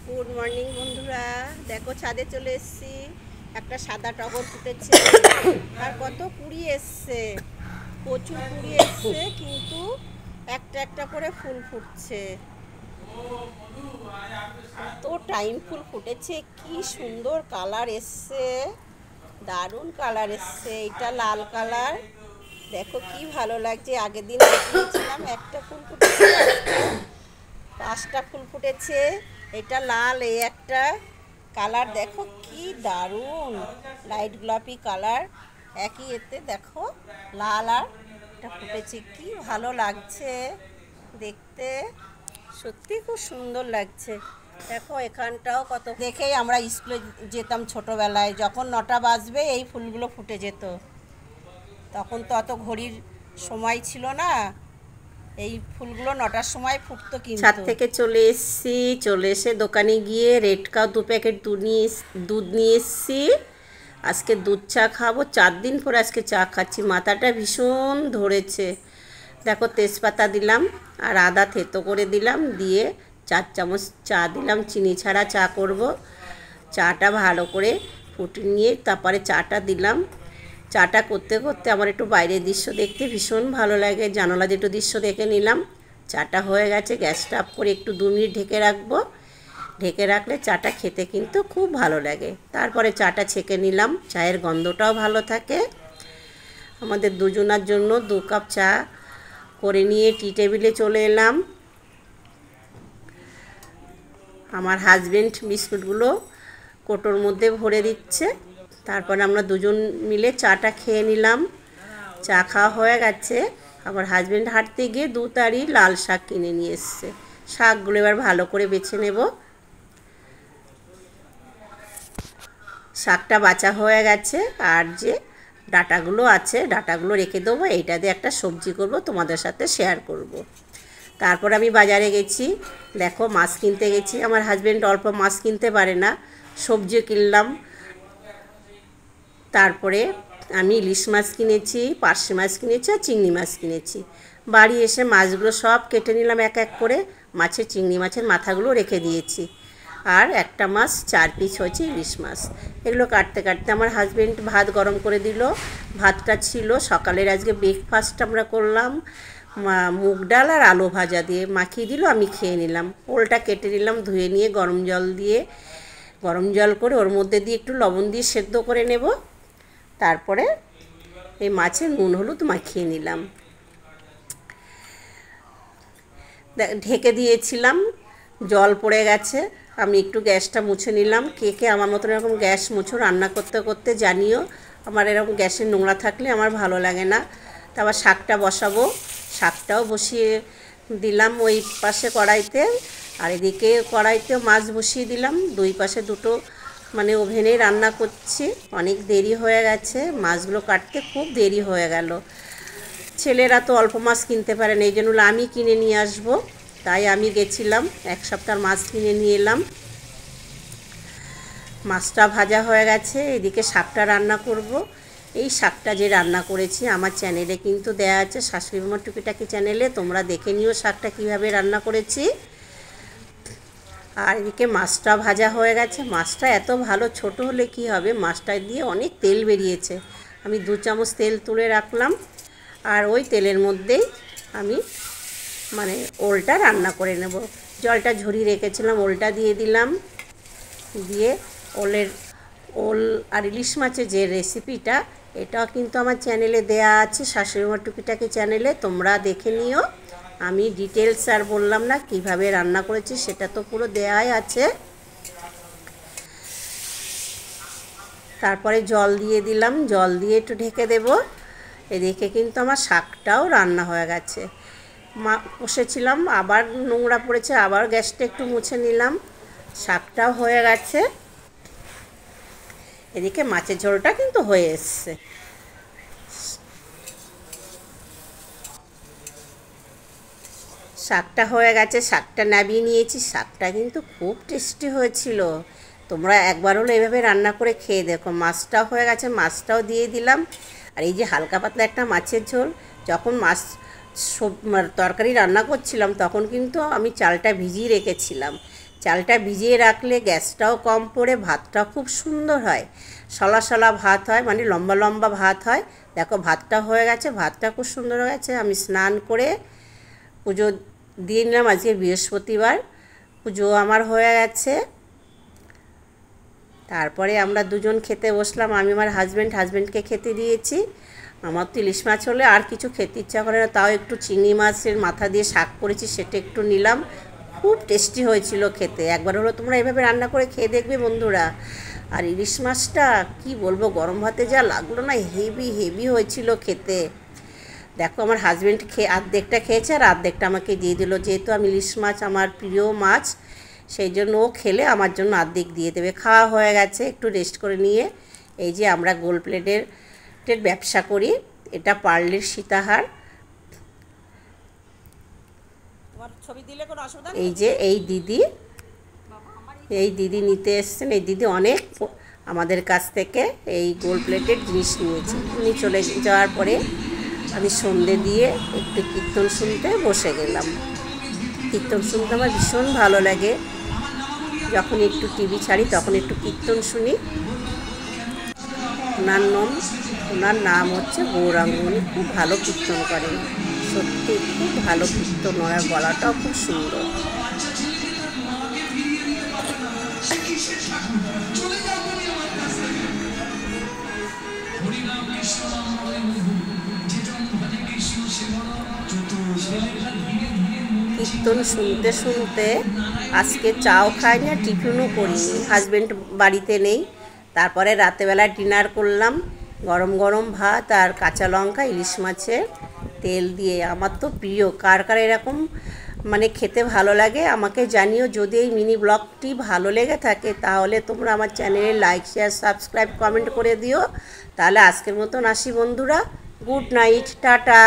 Good morning বন্ধুরা, দেখো ছাদে চলে এসেছি। একটা সাদা টগর ফুটেছে আর কত কুড়ি এসছে, প্রচুর কুড়ি এসছে, কিন্তু একটা একটা করে ফুল ফুটছে। এত টাইম ফুল ফুটেছে, কি সুন্দর কালার এসছে, দারুণ কালার এসছে। এটা লাল কালার, দেখো কি ভালো লাগছে। আগের দিন দেখিয়েছিলাম একটা ফুল ফুটেছে, পাঁচটা ফুল ফুটেছে। এটা লাল, এই একটা কালার দেখো কি দারুণ, লাইট গোলাপি কালার, একই এতে দেখো লাল আর এটা ফুটেছে, কি ভালো লাগছে দেখতে, সত্যি খুব সুন্দর লাগছে। দেখো এখানটাও কত, দেখেই আমরা স্কুলে যেতাম ছোটোবেলায়, যখন 9টা বাজবে এই ফুলগুলো ফুটে যেত। তখন তো অত ঘড়ির সময় ছিল না, এই ফুলগুলো 9টার সময় ফুটতো। কিন্তু ছাদ থেকে চলে এসেছি, চলে এসে দোকানে গিয়ে রেড কাউ 2 প্যাকেট দুধ নিয়ে এসেছি। আজকে দুধ চা খাবো, 4 দিন পরে আজকে চা খাচ্ছি, মাথাটা ভীষণ ধরেছে। দেখো তেজপাতা দিলাম আর আদা থেতো করে দিলাম, দিয়ে 4 চামচ চা দিলাম, চিনি ছাড়া চা করব। চাটা ভালো করে ফুটিয়ে নিয়ে তারপরে চাটা দিলাম। চাটা করতে করতে আমার একটু বাইরের দৃশ্য দেখতে ভীষণ ভালো লাগে, জানালা দিয়ে একটু দৃশ্য দেখে নিলাম। চাটা হয়ে গেছে, গ্যাসটা অফ করে একটু 2 মিনিট ঢেকে রাখবো। ঢেকে রাখলে চাটা খেতে কিন্তু খুব ভালো লাগে। তারপরে চাটা ছেঁকে নিলাম, চায়ের গন্ধটাও ভালো থাকে। আমাদের দুজনার জন্য 2 কাপ চা করে নিয়ে টি টেবিলে চলে এলাম। আমার হাজবেন্ড বিস্কুটগুলো কোটোর মধ্যে ভরে দিচ্ছে। তারপরে আমরা দুজন মিলে চাটা খেয়ে নিলাম। চা খাওয়া হয়ে গেছে। আমার হাজবেন্ড হাঁটতে গিয়ে 2 তারি লাল শাক কিনে নিয়ে এসছে। শাকগুলো এবার ভালো করে বেছে নেব। শাকটা বাছা হয়ে গেছে, আর যে ডাটাগুলো আছে ডাটাগুলো রেখে দেবো, এইটা দিয়ে একটা সবজি করব, তোমাদের সাথে শেয়ার করব। তারপর আমি বাজারে গেছি, দেখো মাছ কিনতে গেছি। আমার হাজবেন্ড অল্প মাছ কিনতে পারে না, সবজি কিনলাম। তারপরে আমি ইলিশ মাছ কিনেছি, পার্শে মাছ কিনেছি আর চিংড়ি মাছ কিনেছি। বাড়ি এসে মাছগুলো সব কেটে নিলাম এক এক করে, চিংড়ি মাছের মাথাগুলো রেখে দিয়েছি। আর একটা মাছ 4 পিস হয়েছে ইলিশ মাছ। এগুলো কাটতে কাটতে আমার হাজবেন্ড ভাত গরম করে দিল। ভাতটা ছিল সকালের, আজকে ব্রেকফাস্ট আমরা করলাম মুগ ডাল আর আলু ভাজা দিয়ে মাখিয়ে দিল, আমি খেয়ে নিলাম। ওলটা কেটে নিলাম, ধুয়ে নিয়ে গরম জল করে ওর মধ্যে দিয়ে একটু লবণ দিয়ে সেদ্ধ করে নেব। তারপরে এই মাছে নুন হলুদ মাখিয়ে নিলাম, ঢেকে দিয়েছিলাম। জল পড়ে গেছে, আমি একটু গ্যাসটা মুছে নিলাম। কে কে আমার মতন এরকম গ্যাস মুছো রান্না করতে করতে জানিও। আমার এরকম গ্যাসের নোংরা থাকলে আমার ভালো লাগে না। তারপর শাকটা বসাবো, শাকটাও বসিয়ে দিলাম ওই পাশে কড়াইতে, আর এদিকে কড়াইতেও মাছ বসিয়ে দিলাম। 2 পাশে দুটো ওভেনে রান্না করছি। অনেক দেরি হয়ে গেছে, মাছগুলো কাটতে খুব দেরি হয়ে গেল। ছেলেরা তো অল্প মাছ কিনতে পারে না, এই জন্য আমি কিনে নিয়ে আসবো, তাই আমি গেছিলাম 1 সপ্তাহের মাছ কিনে নিয়ে এলাম। মাছটা ভাজা হয়ে গেছে, এদিকে শাকটা রান্না করব। এই শাকটা যে রান্না করেছি আমার চ্যানেলে কিন্তু দেয়া আছে, শাশুড়ি মামার টুকিটাকি চ্যানেলে, তোমরা দেখে নিও শাকটা কিভাবে রান্না করেছি। আর এদিকে মাছটা ভাজা হয়ে গেছে। মাছটা এত ভালো, ছোট হলে কি হবে, মাছটা দিয়ে অনেক তেল বেরিয়েছে। আমি 2 চামচ তেল তুলে রাখলাম, আর ওই তেলের মধ্যেই আমি ওলটা রান্না করে নেব। জলটা ঝরিয়ে রেখেছিলাম, ওলটা দিয়ে দিলাম। দিয়ে ওল আর ইলিশ মাছের যে রেসিপিটা, এটাও কিন্তু আমার চ্যানেলে দেয়া আছে, শাশুড়ি মামার টুকিটাকি চ্যানেলে, তোমরা দেখে নিও। আমি ডিটেলস আর বললাম না, কিভাবে রান্না করেছি সেটা তো পুরো দেয়াই আছে। তারপরে জল দিয়ে দিলাম, জল দিয়ে একটু ঢেকে দেব। এদিকে কিন্তু আমার শাকটাও রান্না হয়ে গেছে। বসেছিলাম, আবার নোংরা পড়েছে, আবার গ্যাসটা একটু মুছে নিলাম। শাকটাও হয়ে গেছে। এদিকে মাছের ঝোলটা কিন্তু হয়ে এসছে। শাকটা হয়ে গেছে, শাকটা নামিয়ে নিয়েছি। শাকটা কিন্তু খুব টেস্টি হয়েছিল, তোমরা একবার হলো এভাবে রান্না করে খেয়ে দেখো। মাছটাও হয়ে গেছে, মাছটাও দিয়ে দিলাম। আর এই যে হালকা পাতলা একটা মাছের ঝোল, যখন মাছ তরকারি রান্না করছিলাম তখন কিন্তু আমি চালটা ভিজিয়ে রেখেছিলাম, চালটা ভিজিয়ে রাখলে গ্যাসটাও কম পড়ে ভাতটাও খুব সুন্দর হয়, সলা সলা ভাত হয়, মানে লম্বা লম্বা ভাত হয়। দেখো ভাতটা হয়ে গেছে, ভাতটা খুব সুন্দর হয়ে গেছে। আমি স্নান করে পুজো দিয়ে নিলাম, আজকে বৃহস্পতিবার, পুজো আমার হয়ে গেছে। তারপরে আমরা দুজন খেতে বসলাম, আমি আমার হাজব্যান্ডকে খেতে দিয়েছি। আমার তো ইলিশ মাছ হলে আর কিছু খেতে ইচ্ছা করে না, তাও একটু চিংড়ি মাছের মাথা দিয়ে শাক করেছি, সেটা একটু নিলাম। খুব টেস্টি হয়েছিল খেতে। একবার হলো তোমরা এভাবে রান্না করে খেয়ে দেখবে বন্ধুরা। আর ইলিশ মাছটা কি বলবো, গরম ভাতে যা লাগলো না, হেভি হয়েছিল খেতে। দেখো আমার হাজব্যান্ড অর্ধেকটা খেয়েছে আর অর্ধেকটা আমাকে দিয়ে দিল, যেহেতু আমি ইলিশ মাছ আমার প্রিয় মাছ, সেই জন্য ও খেলে আমার জন্য অর্ধেক দিয়ে দেবে। খাওয়া হয়ে গেছে, একটু রেস্ট করে নিয়ে এই যে আমরা গোল প্লেটের ব্যবসা করি। এটা পার্লের সীতাহার। এই যে এই দিদি নিতে এসছেন। এই দিদি অনেক আমাদের কাছ থেকে এই গোল প্লেটের জিনিস নিয়েছি। উনি চলে যাওয়ার পরে আমি সন্ধে দিয়ে একটু কীর্তন শুনতে বসে গেলাম। কীর্তন শুনতে আমার ভীষণ ভালো লাগে, যখন একটু টিভি ছাড়ি তখন একটু কীর্তন শুনি। ওনার নাম হচ্ছে গৌরাঙ্গ। উনি খুব ভালো কীর্তন করেন, সত্যি খুব ভালো কীর্তন, ওনার গলাটাও খুব সুন্দর। কীর্তন শুনতে শুনতে আজকে চাও খাইনি আর টিফিনও করিনি, হাজব্যান্ড বাড়িতে নেই। তারপরে রাতেবেলা ডিনার করলাম, গরম গরম ভাত আর কাঁচা লঙ্কা ইলিশ মাছের তেল দিয়ে। আমার তো প্রিয়। কার কার এরকম মানে খেতে ভালো লাগে আমাকে জানিও। যদি এই মিনি ব্লগটি ভালো লেগে থাকে তাহলে তোমরা আমার চ্যানেলে লাইক, শেয়ার, সাবস্ক্রাইব, কমেন্ট করে দিও। তাহলে আজকের মতন আসি বন্ধুরা, গুড নাইট, টাটা।